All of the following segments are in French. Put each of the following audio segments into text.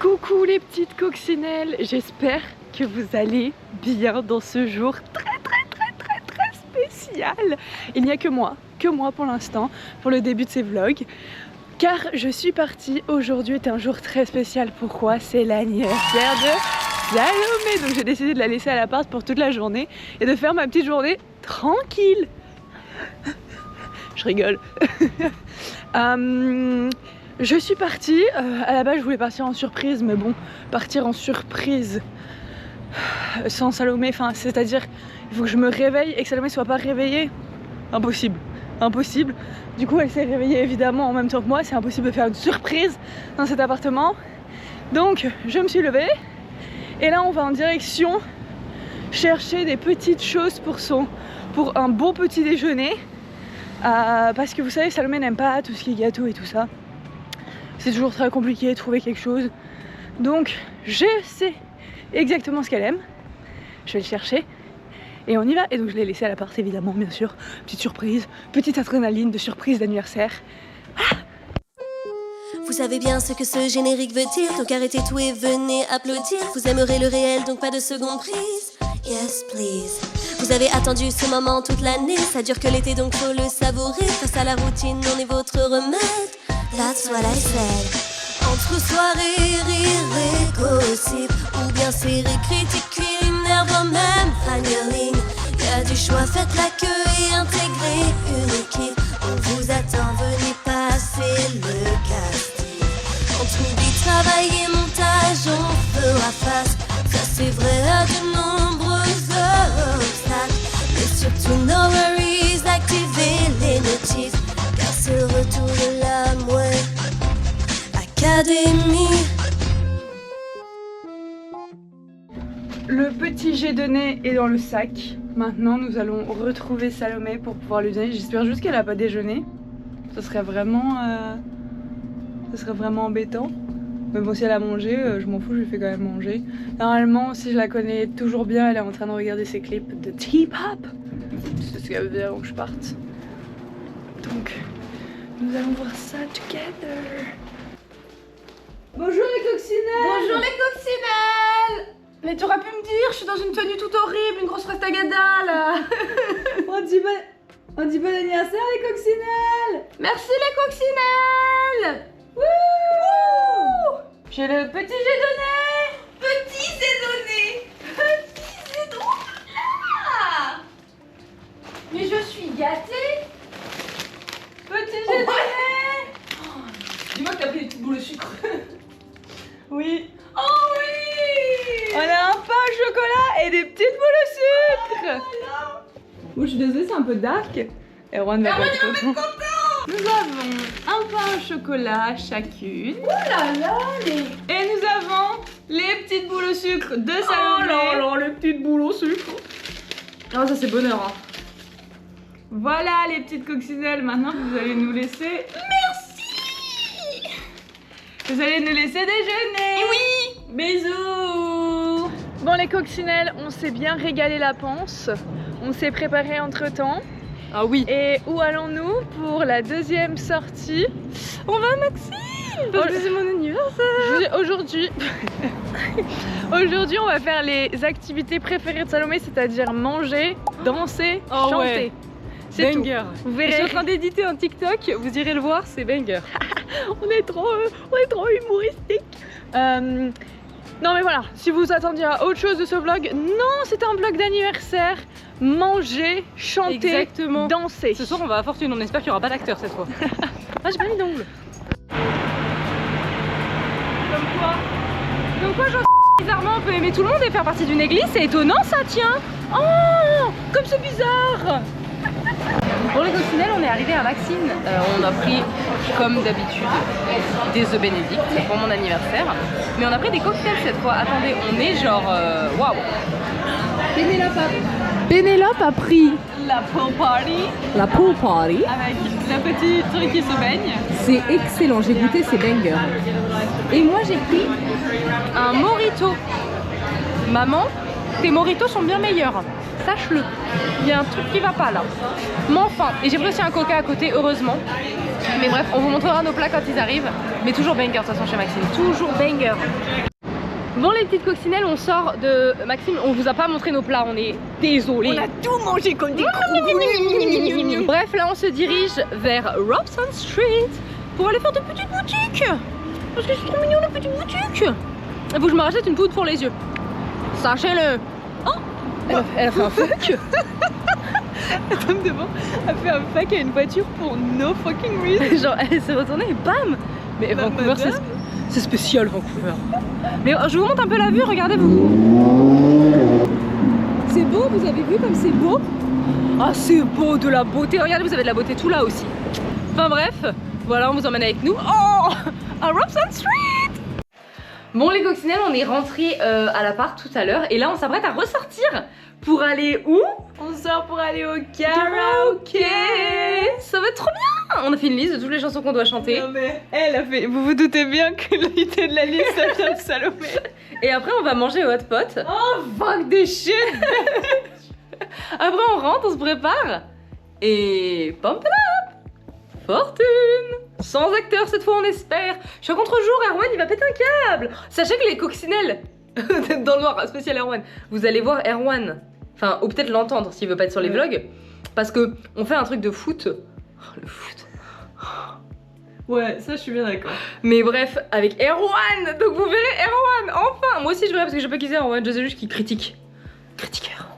Coucou les petites coccinelles, j'espère que vous allez bien dans ce jour très spécial. Il n'y a que moi pour l'instant, pour le début de ces vlogs, car je suis partie. Aujourd'hui est un jour très spécial. Pourquoi? C'est l'anniversaire de Salomé, donc j'ai décidé de la laisser à l'appart pour toute la journée et de faire ma petite journée tranquille. Je rigole. Je suis partie, à la base je voulais partir en surprise, mais bon, partir en surprise sans Salomé, enfin c'est-à-dire il faut que je me réveille et que Salomé soit pas réveillée, impossible. Du coup elle s'est réveillée évidemment en même temps que moi, c'est impossible de faire une surprise dans cet appartement. Donc je me suis levée et là on va en direction chercher des petites choses pour un bon petit déjeuner. Parce que vous savez, Salomé n'aime pas tout ce qui est gâteau et tout ça. C'est toujours très compliqué de trouver quelque chose. Donc je sais exactement ce qu'elle aime. Je vais le chercher et on y va. Et donc je l'ai laissé à l'appart évidemment, bien sûr. Petite surprise, petite adrénaline de surprise d'anniversaire. Voilà. Vous savez bien ce que ce générique veut dire, donc arrêtez tout et venez applaudir. Vous aimerez le réel, donc pas de seconde prise. Yes please. Vous avez attendu ce moment toute l'année, ça dure que l'été donc faut le savourer. Face à la routine, on est votre remède. That's what I said. Entre soirée, rire et gossip, ou bien série critique culinaire dans même paneling. Y'a du choix, faites la queue et intégrez une équipe. On vous attend, venez passer le casting. Entre oubli, travail et montage, on fera face. Ça c'est vrai à de nombreux obstacles. Mais surtout no worries, activez les notifs, car c'est le retour de la Mouais Académie. Le petit jet de nez est dans le sac. Maintenant nous allons retrouver Salomé pour pouvoir lui donner. J'espère juste qu'elle n'a pas déjeuné. Ce serait vraiment embêtant. Mais bon, si elle a mangé, je m'en fous, je lui fais quand même manger. Normalement, si je la connais toujours bien, elle est en train de regarder ses clips de T-pop. C'est ce qu'elle veut dire où je parte. Donc, nous allons voir ça together. Bonjour les coccinelles. Bonjour les coccinelles. Mais tu aurais pu me dire, je suis dans une tenue toute horrible, une grosse rastagada là. On dit bon anniversaire les coccinelles. Merci les coccinelles. Wouh! J'ai le petit jet de nez. Petit zédonné. Petit zédonné là. Mais je suis gâtée. Petit jet de nez. Dis-moi que t'as pris des petites boules de sucre. Oui. Oh oui. On a un pain au chocolat et des petites boules de sucre. Bon, je suis désolée, c'est un peu dark. Et Erwan va pas être content. Nous avons un pain au chocolat chacune. Oh là là, Et nous avons les petites boules au sucre de Salomé. Oh là là, les petites boules au sucre. Ah, ça c'est bonheur. Hein. Voilà les petites coccinelles. Maintenant vous allez nous laisser. Merci. Vous allez nous laisser déjeuner. Oui. Bisous. Bon les coccinelles, on s'est bien régalé la panse. On s'est préparé entre temps. Ah oui. Et où allons-nous pour la deuxième sortie? On va à Maxime parce que c'est mon anniversaire. Aujourd'hui on va faire les activités préférées de Salomé, c'est-à-dire manger, danser, chanter. Ouais. C'est tout. Banger. Vous Je suis en verrez. train d'éditer un TikTok, vous irez le voir, c'est banger. On est trop humoristique. Non mais voilà, si vous attendiez à autre chose de ce vlog, non, c'est un vlog d'anniversaire. Manger, chanter, Exactement. danser. Ce soir on va à Fortune, on espère qu'il n'y aura pas d'acteur cette fois. Ah, j'ai pas mis d'ongles. Comme quoi, genre, bizarrement, on peut aimer tout le monde et faire partie d'une église, c'est étonnant ça, tiens. Oh, comme c'est bizarre. Pour les coccinelles, on est arrivé à Maxine. On a pris, comme d'habitude, des œufs bénédicts pour mon anniversaire. Mais on a pris des cocktails cette fois. Attendez, on est genre... Waouh. Pénélope a pris La pool party La pool party, avec le petit truc qui se baigne. c'est excellent, j'ai goûté, c'est banger. Et moi j'ai pris Un mojito. Maman, tes mojitos sont bien meilleurs. Sache-le. Il y a un truc qui va pas là. Mais enfin, et j'ai pris aussi un coca à côté, heureusement. Mais bref, on vous montrera nos plats quand ils arrivent. Mais toujours banger de toute façon chez Maxime, toujours banger. Bon les petites coccinelles, on sort de Maxime, on vous a pas montré nos plats, on est désolé. On a tout mangé comme des gros. Bref, là on se dirige vers Robson Street pour aller faire de petites boutiques. Parce que c'est trop mignon les petites boutiques. Il faut que je me rachète une poudre pour les yeux. Sachez-le. Oh, elle a fait un fuck. La dame devant a fait un fuck à une voiture pour no fucking reason. Genre elle s'est retournée et bam. Mais Bah, Vancouver madame. c'est spécial Vancouver. Mais je vous montre un peu la vue, regardez-vous. C'est beau, vous avez vu comme c'est beau? Ah c'est beau, de la beauté. Regardez, vous avez de la beauté tout là aussi. Enfin bref, voilà, on vous emmène avec nous. Oh, à Robson Street. Bon les coccinelles, on est rentrés à l'appart tout à l'heure et là on s'apprête à ressortir pour aller où? On sort pour aller au Karaoké. Ça va être trop bien. On a fait une liste de toutes les chansons qu'on doit chanter. Non mais elle a fait. Vous vous doutez bien que l'idée de la liste ça vient de Salomé. Et après on va manger au hot pot. Oh fuck des shit. Après on rentre, on se prépare et pump it up. Fortune. Sans acteur cette fois on espère. Je suis à contre-jour, Erwan il va péter un câble. Sachez que les coccinelles dans le noir, spécial Erwan, vous allez voir Erwan, enfin ou peut-être l'entendre s'il veut pas être sur les vlogs, parce que on fait un truc de foot. Oh, le foot. Ouais, ça je suis bien d'accord. Mais bref, avec Erwan, donc vous verrez Erwan, enfin. Moi aussi je verrai parce que je sais pas qui c'est Erwan, je sais juste qu'il critique. Critiqueur.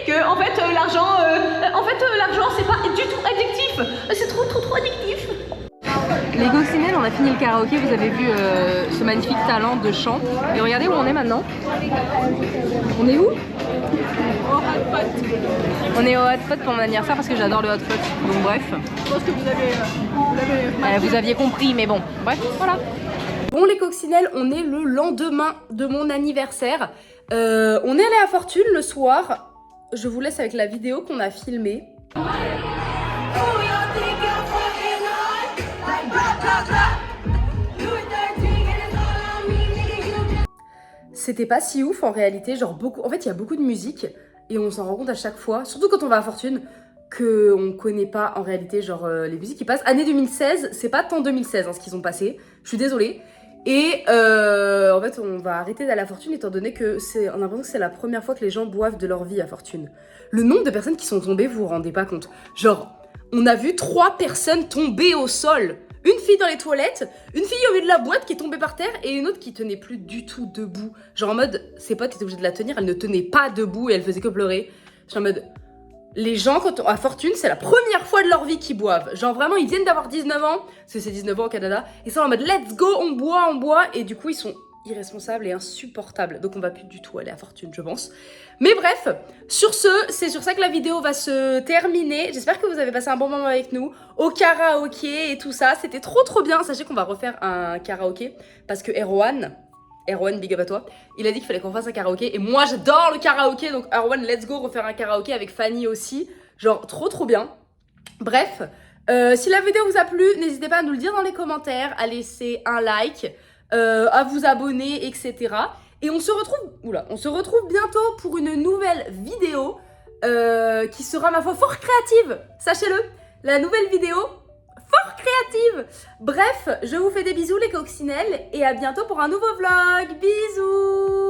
que en fait l'argent c'est pas du tout addictif, c'est trop addictif. Les coccinelles, on a fini le karaoké, vous avez vu ce magnifique talent de chant. Et regardez où on est maintenant. On est où? On est au hot pot pour mon anniversaire parce que j'adore le hot pot. Donc bref. Je pense que Vous aviez compris, mais bon, bref, voilà. Bon les coccinelles, on est le lendemain de mon anniversaire. On est allé à Fortune le soir. Je vous laisse avec la vidéo qu'on a filmée. C'était pas si ouf en réalité, genre beaucoup. En fait, il y a beaucoup de musique et on s'en rend compte à chaque fois, surtout quand on va à Fortune, qu'on connaît pas en réalité genre les musiques qui passent. Année 2016, c'est pas tant 2016 ce qu'ils ont passé. Je suis désolée. Et en fait, on va arrêter d'aller à Fortune étant donné que on a l'impression que c'est la première fois que les gens boivent de leur vie à Fortune. Le nombre de personnes qui sont tombées, vous vous rendez pas compte. Genre, on a vu 3 personnes tomber au sol. Une fille dans les toilettes, une fille au milieu de la boîte qui est tombée par terre et une autre qui tenait plus du tout debout. Genre en mode, ses potes étaient obligés de la tenir, elle ne tenait pas debout et elle faisait que pleurer. Genre en mode, les gens à Fortune, c'est la première fois de leur vie qu'ils boivent. Genre vraiment, ils viennent d'avoir 19 ans, parce que c'est 19 ans au Canada, et sont en mode let's go, on boit, et du coup ils sont irresponsables et insupportables. Donc on va plus du tout aller à Fortune, je pense. Mais bref, sur ce, c'est sur ça que la vidéo va se terminer. J'espère que vous avez passé un bon moment avec nous, au karaoké et tout ça. C'était trop bien. Sachez qu'on va refaire un karaoké, parce que Erwan, big up à toi, il a dit qu'il fallait qu'on fasse un karaoké et moi j'adore le karaoké, donc Erwan, let's go refaire un karaoké avec Fanny aussi, genre trop bien. Bref, si la vidéo vous a plu, n'hésitez pas à nous le dire dans les commentaires, à laisser un like, à vous abonner, etc. Et on se retrouve bientôt pour une nouvelle vidéo qui sera ma foi fort créative, sachez-le, la nouvelle vidéo fort créative. Bref, je vous fais des bisous les coccinelles et à bientôt pour un nouveau vlog. Bisous.